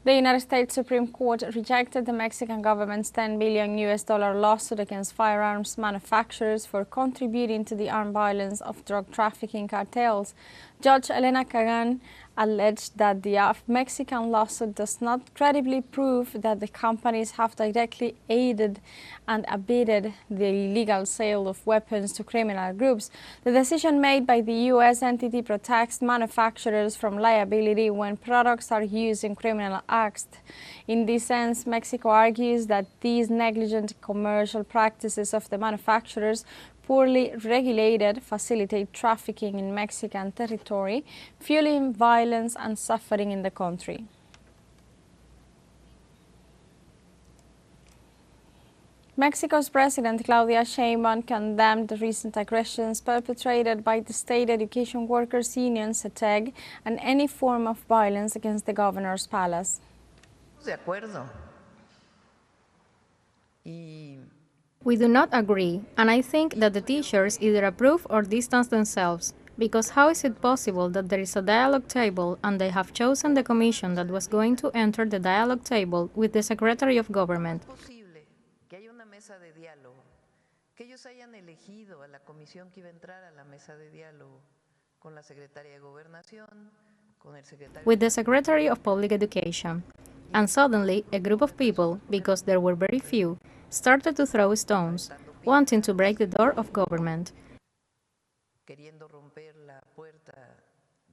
The United States Supreme Court rejected the Mexican government's $10 billion lawsuit against firearms manufacturers for contributing to the armed violence of drug trafficking cartels. Judge Elena Kagan alleged that the Mexican lawsuit does not credibly prove that the companies have directly aided and abetted the illegal sale of weapons to criminal groups. The decision made by the U.S. entity protects manufacturers from liability when products are used in criminal acts. In this sense, Mexico argues that these negligent commercial practices of the manufacturers poorly regulated facilitate trafficking in Mexican territory, fueling violence and suffering in the country. Mexico's President Claudia Sheinbaum condemned the recent aggressions perpetrated by the State Education Workers Union, CETEG, and any form of violence against the governor's palace. De acuerdo. We do not agree, and I think that the teachers either approve or distance themselves, because how is it possible that there is a dialogue table and they have chosen the commission that was going to enter the dialogue table with the Secretary of Government? Que haya una mesa de diálogo, que ellos hayan elegido a la comisión que iba a entrar a la mesa de diálogo con la Secretaria de Gobernación, con el Secretario with the Secretary of Public Education. And suddenly, a group of people, because there were very few, started to throw stones, wanting to break the door of government. Queriendo romper la puerta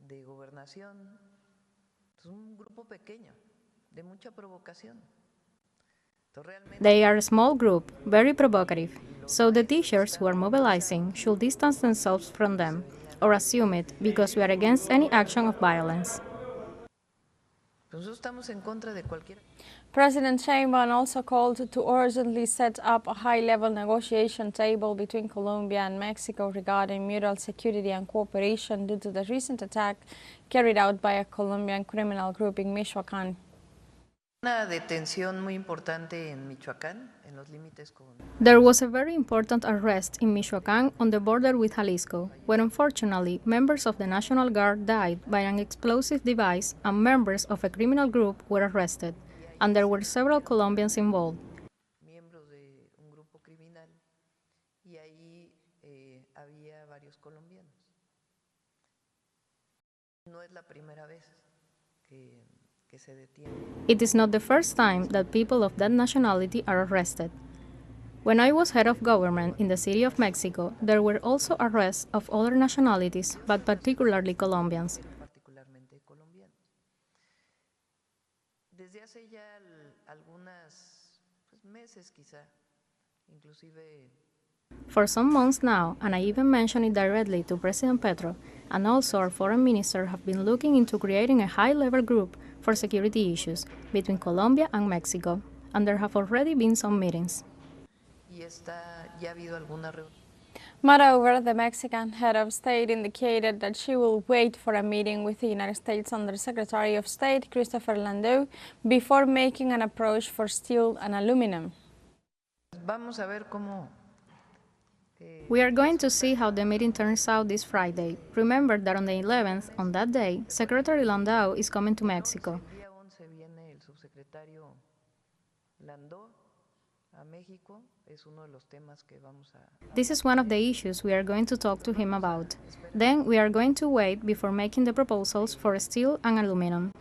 de gobernación. Es un grupo pequeño, de mucha provocación. They are a small group, very provocative, so the teachers who are mobilizing should distance themselves from them, or assume it, because we are against any action of violence. President Sheinbaum also called to urgently set up a high-level negotiation table between Colombia and Mexico regarding mutual security and cooperation due to the recent attack carried out by a Colombian criminal group in Michoacán. There was a very important arrest in Michoacán on the border with Jalisco, where unfortunately members of the National Guard died by an explosive device and members of a criminal group were arrested, and there were several Colombians involved. It is not the first time that people of that nationality are arrested. When I was head of government in the city of Mexico, there were also arrests of other nationalities, but particularly Colombians. For some months now, and I even mentioned it directly to President Petro, and also our foreign minister have been looking into creating a high-level group for security issues between Colombia and Mexico, and there have already been some meetings. Moreover, the Mexican head of state indicated that she will wait for a meeting with the United States Undersecretary of State, Christopher Landau, before making an approach for steel and aluminum. We are going to see how the meeting turns out this Friday. Remember that on the 11th, on that day, Secretary Landau is coming to Mexico. This is one of the issues we are going to talk to him about. Then we are going to wait before making the proposals for steel and aluminum.